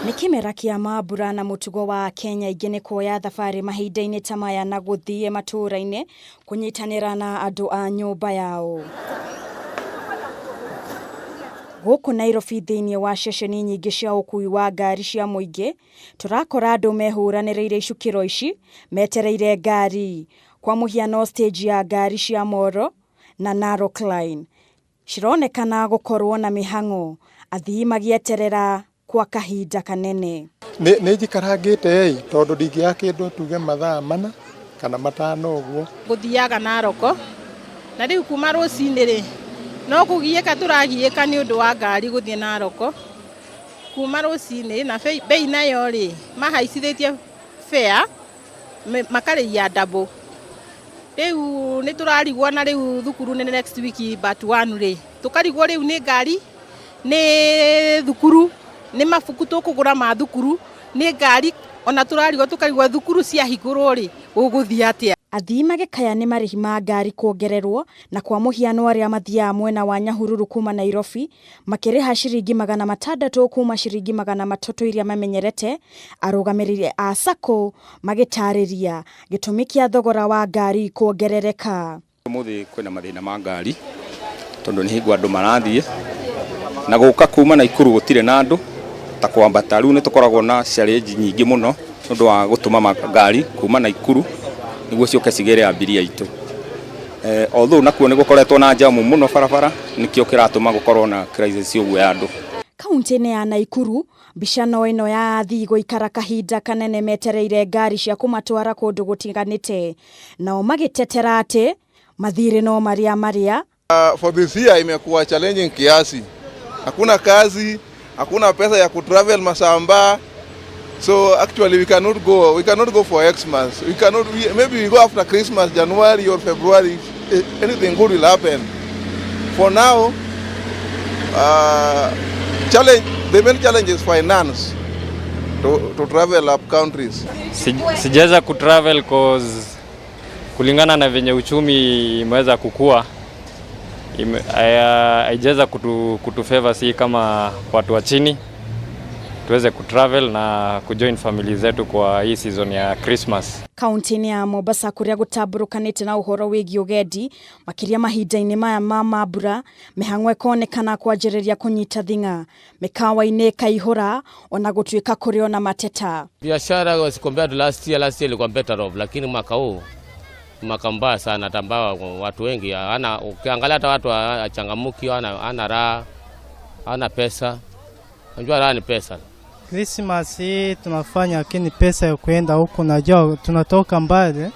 Ni Kimera Kia Mambura na mutugo wa Kenya igene koya thabari mahinda-ini tamaya na guthie matura-ini kunyitanira na andu a nyumba yao. Guku Nairobi thiini wa ceceni nyingi cia ukui wa ngari cia muingi turakora andu mehuranireire icukiro ici metereire ngari kwa muhiano stage ya ngari cia Moro na Narok Line cironekana gukorwo na mihango Athii magieterera kwa kahinda kanene. Ni jikarangite tondu ndingia kindu tuge mathaa mana kana matano uguo guthiaga Narok na riu kuma rucini ri no kugieka turagieka ni undu wa ngari guthie Narok kuma rucini na bei nayo ri mahaicithitie fare makareia double. Riu ni turarigwa na riu thukuru ni next week but one ri tukarigwa riu ni ngari ni thukuru ni mafuku tukugura ma thukuru ni ngari ona turarigwa tukarigwa thukuru cia higuru ri uguthia atia. Athii magekaya ni marihi ma ngari kuongererwo na kwa muhiano aria mathia mwena wa Nyahururu kuma Nairobi makiriha ciringi 600 kuma ciringi 300 iria mamenyerete. Arugamirire a SACCO magitariria gitumi kia thogora wa ngari kuongerereka. Muthi kwina mathina ma ngari tondu ni higwa andu marathie na guka kuma Naikuru gutire na andu ta kwambata riu ni tukoragwo na challenge nyingi muno nundu wa gutuma ngari kuma Naikuru niguo cioke cigere ambiria itu. Although nakuo ni gukoretwo na jamu muno barabara nikio kiratuma gukorwo na crisis uguo ya andu. Kaunti-ini ya Naikuru bicano ino ya Athii goikara kahinda kanene metereire ngari cia kumatwara kundu gutiganite nao magitetera ati mathire no maria for this year imekuwa challenging kiasi. Hakuna kazi, hakuna pesa ya kutravel masamba. So actually we cannot go for Xmas. Maybe we go after Christmas, January or February, anything good will happen. For now, the main challenge is finance to travel up countries. Sijaweza kutravel cause kulingana na venye uchumi imeweza kukua. Haijaweza kutufavor si kama watu wa chini tuweze kutravel na kujoin family zetu kwa hii season ya Christmas. Kaunti-ini ya Mombasa kuria gutaburukanite na uhoro wigi ugendi makiria mahinda-ini maya ma Mambura mihang'o konekana kwanjiriria kunyita thinga mikawa-ini kaihura ona gutuika kuri ona mateta. Biashara was compared to last year ilikuwa better off, lakini mwaka huu mwaka mbaya sana tambao watu wengi ukiangalia hata watu achangamuki ana raha ana pesa. Unajua raha ni pesa. Christmas hii tunafanya lakini pesa ya kwenda huko najua tunatoka mbali.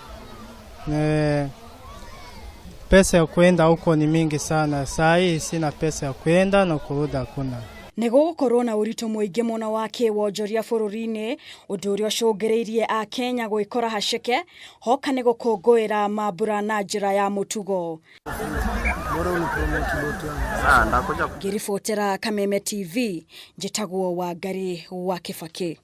Pesa ya kwenda huko ni mingi sana. Saa hii sina pesa ya kwenda na kurudi hakuna. Nego corona urito muingi muno wake wonjoria bururi-ini undu uria ucungireirie a Kenya gwikora haceke hoka ni gukungwira Mambura na njira ya mutugo. Ngiribotera Kameme TV njitagwo wa ngari wa Kibaki.